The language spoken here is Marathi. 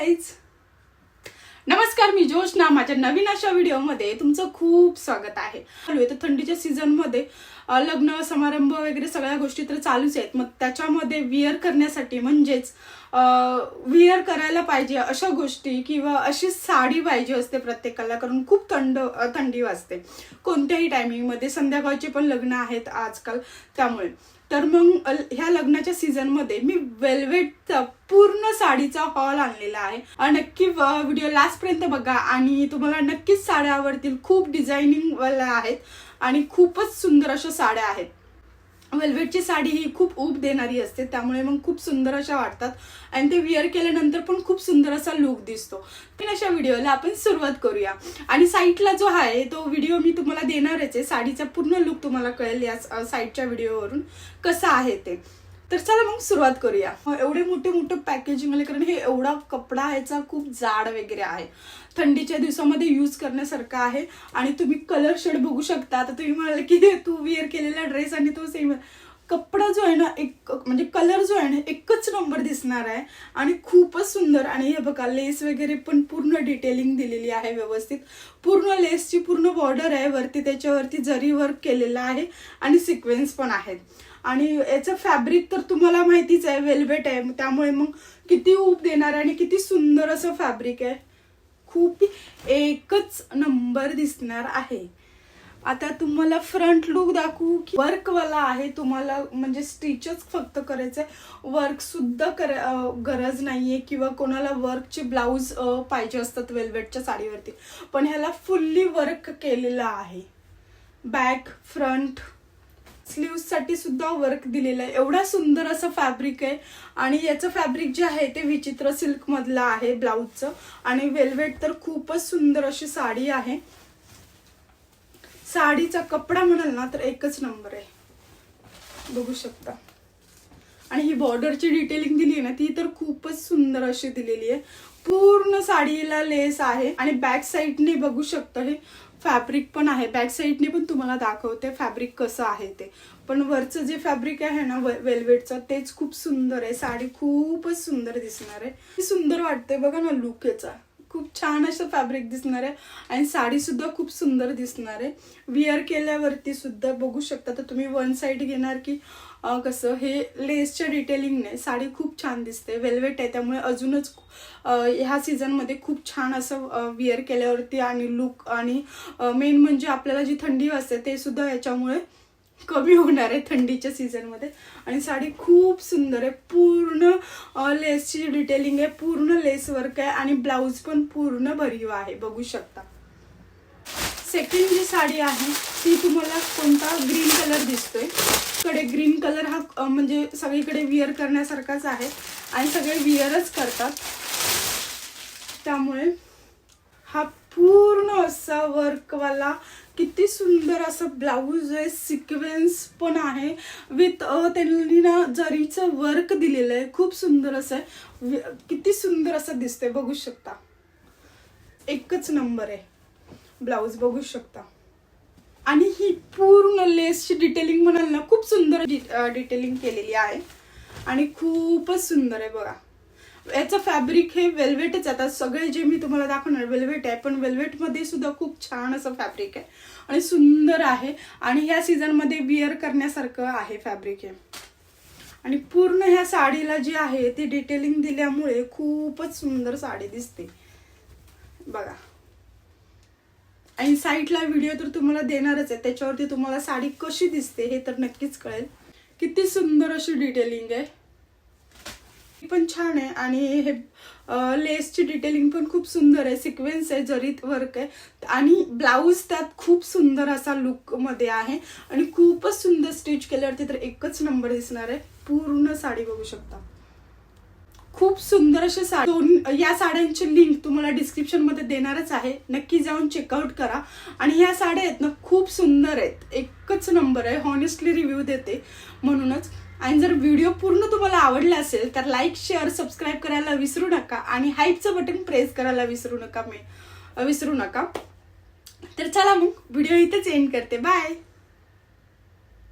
गाईज, नमस्कार. मी जोशना. माझ्या नवीन अशा व्हिडिओमध्ये तुमचं खूप स्वागत आहे. तर थंडीच्या सीझनमध्ये लग्न समारंभ वगैरे सगळ्या गोष्टी तर चालूच आहेत. मग त्याच्यामध्ये विअर करण्यासाठी म्हणजेच विअर करायला पाहिजे अशा गोष्टी किंवा अशी साडी पाहिजे असते प्रत्येकाला, कारण खूप थंडी वाजते कोणत्याही टायमिंगमध्ये. संध्याकाळचे पण लग्न आहेत आजकाल, त्यामुळे तर मग ह्या लग्नाच्या सीझनमध्ये मी वेल्वेटचा पूर्ण साडीचा हॉल आणलेला आहे. नक्की व्हिडिओ लास्ट पर्यंत बघा आणि तुम्हाला नक्कीच साड्या आवडतील. खूप डिझायनिंग वाल्या आहेत आणि खूपच सुंदर अशा साड्या आहेत. वेल्वेटची साडी ही खूप ऊब देणारी असते, त्यामुळे मग खूप सुंदर अशा वाटतात आणि ते विअर केल्यानंतर पण खूप सुंदर असा लुक दिसतो. पण अशा व्हिडिओला आपण सुरुवात करूया. आणि साईडला जो आहे तो व्हिडिओ मी तुम्हाला देणारच आहे. साडीचा पूर्ण लुक तुम्हाला कळेल या साईडच्या व्हिडिओवरून कसा आहे ते. तर चला मग सुरुवात करूया. एवढे मोठे मोठे पॅकेजिंग आले, कारण हे एवढा कपडा ह्याचा खूप जाड वगैरे आहे. थंडीच्या दिवसामध्ये यूज करण्यासारखा आहे. आणि तुम्ही कलर शेड बघू शकता. आता तुम्ही म्हणाल की तू विअर केलेला ड्रेस आणि तो सेम, कपडा जो आहे ना एक म्हणजे कलर जो आहे ना एकच नंबर दिसणार आहे आणि खूपच सुंदर. आणि हे बघा लेस वगैरे पण पूर्ण डिटेलिंग दिलेली आहे व्यवस्थित. पूर्ण लेसची पूर्ण बॉर्डर आहे वरती, त्याच्यावरती जरी वर्क केलेलं आहे आणि सिक्वेन्स पण आहेत. आणि याचं फॅब्रिक तर तुम्हाला माहितीच आहे, वेल्वेट आहे, त्यामुळे मग किती ऊब देणार आणि किती सुंदर असं फॅब्रिक आहे. खूप एकच नंबर दिसणार आहे. आता तुम्हाला फ्रंट लुक दाखवू की वर्कवाला आहे. तुम्हाला म्हणजे स्टिचच फक्त करायचंय, वर्क सुद्धा गरज नाहीये किंवा कोणाला वर्कचे ब्लाऊज पाहिजे असतात वेल्वेटच्या साडीवरती, पण ह्याला फुल्ली वर्क केलेलं आहे. बॅक फ्रंट स्लीव्स साठी सुद्धा वर्क दिलेलं आहे. एवढा सुंदर असं फॅब्रिक आहे. आणि याचं फॅब्रिक जे आहे ते विचित्र सिल्क मधलं आहे ब्लाऊजचं. आणि वेल्वेट तर खूपच सुंदर अशी साडी आहे. साडीचा कपडा म्हणाल ना तर एकच नंबर आहे, बघू शकता. आणि ही बॉर्डरची डिटेलिंग दिली आहे ना ती तर खूपच सुंदर अशी दिलेली आहे. पूर्ण साडीला लेस आहे. आणि बॅक साईडने बघू शकता हे फॅब्रिक पण आहे. बॅक साईडने पण तुम्हाला दाखवते फॅब्रिक कसं आहे ते. पण वरचं जे फॅब्रिक आहे ना वेल्वेटचं तेच खूप सुंदर आहे. साडी खूपच सुंदर दिसणार आहे. सुंदर वाटते बघा ना लुक याचा. खूप छान असं फॅब्रिक दिसणार आहे आणि साडी सुद्धा खूप सुंदर दिसणार आहे. विअर केल्यावरती सुद्धा बघू शकता. तर तुम्ही वन साइड घेणार की कसं, हे लेसच्या डिटेलिंगने साडी खूप छान दिसते. वेल्वेट आहे त्यामुळे अजूनच ह्या सीझनमध्ये खूप छान असं विअर केल्यावरती आणि लुक. आणि मेन म्हणजे आपल्याला जी थंडी वाजते ते सुद्धा याच्यामुळे कमी होणार आहे थंडीच्या सीझनमध्ये. आणि साडी खूप सुंदर आहे. पूर्ण लेसची डिटेलिंग आहे, पूर्ण लेस वर्क आहे आणि ब्लाऊज पण पूर्ण भरीव आहे, बघू शकता. सेकंड जी साडी आहे ती तुम्हाला कोणता ग्रीन कलर दिसतोय. कडे ग्रीन कलर हा म्हणजे सगळीकडे विअर करण्यासारखाच आहे आणि सगळे विअरच करतात, त्यामुळे हा पूर्ण असा वर्कवाला किती सुंदर असं ब्लाऊज आहे. सिक्वेन्स पण आहे विथ त्यांनी ना जरीचं वर्क दिलेलं आहे. खूप सुंदर असं आहे. किती सुंदर असं दिसतंय, बघू शकता. एकच नंबर आहे ब्लाऊज, बघू शकता. आणि ही पूर्ण लेसची डिटेलिंग म्हणाल ना खूप सुंदर डिटेलिंग केलेली आहे आणि खूपच सुंदर आहे बघा. याचं फॅब्रिक हे वेल्वेटच. आता सगळे जे मी तुम्हाला दाखवणार वेल्वेट आहे, पण वेल्वेटमध्ये सुद्धा खूप छान असं फॅब्रिक आहे आणि सुंदर आहे. आणि ह्या सीझनमध्ये विअर करण्यासारखं आहे फॅब्रिक हे. आणि पूर्ण ह्या साडीला जी आहे ती डिटेलिंग दिल्यामुळे खूपच सुंदर साडी दिसते बघा. आणि साईडला व्हिडिओ तर तुम्हाला देणारच आहे, त्याच्यावरती तुम्हाला साडी कशी दिसते हे तर नक्कीच कळेल. किती सुंदर अशी डिटेलिंग आहे, पण छान आहे. आणि हे लेसची डिटेलिंग पण खूप सुंदर आहे. सिक्वेन्स आहे, जरीत वर्क आहे आणि ब्लाऊज त्यात खूप सुंदर असा लुक मध्ये आहे आणि खूपच सुंदर स्टिच केल्यावरती तर एकच नंबर दिसणार आहे. पूर्ण साडी बघू शकता. खूप सुंदर असे साडी. या साड्यांची लिंक तुम्हाला डिस्क्रिप्शन मध्ये देणारच आहे, नक्की जाऊन चेकआउट करा. आणि ह्या साड्या आहेत ना खूप सुंदर आहेत, एकच नंबर आहे. हॉनेस्टली रिव्ह्यू देते म्हणूनच. आणि जर व्हिडिओ पूर्ण तुम्हाला आवडला असेल तर लाईक शेअर सबस्क्राईब करायला विसरू नका आणि हाईपचं बटन प्रेस करायला विसरू नका. तर चला मग व्हिडिओ इथेच एंड करते. बाय.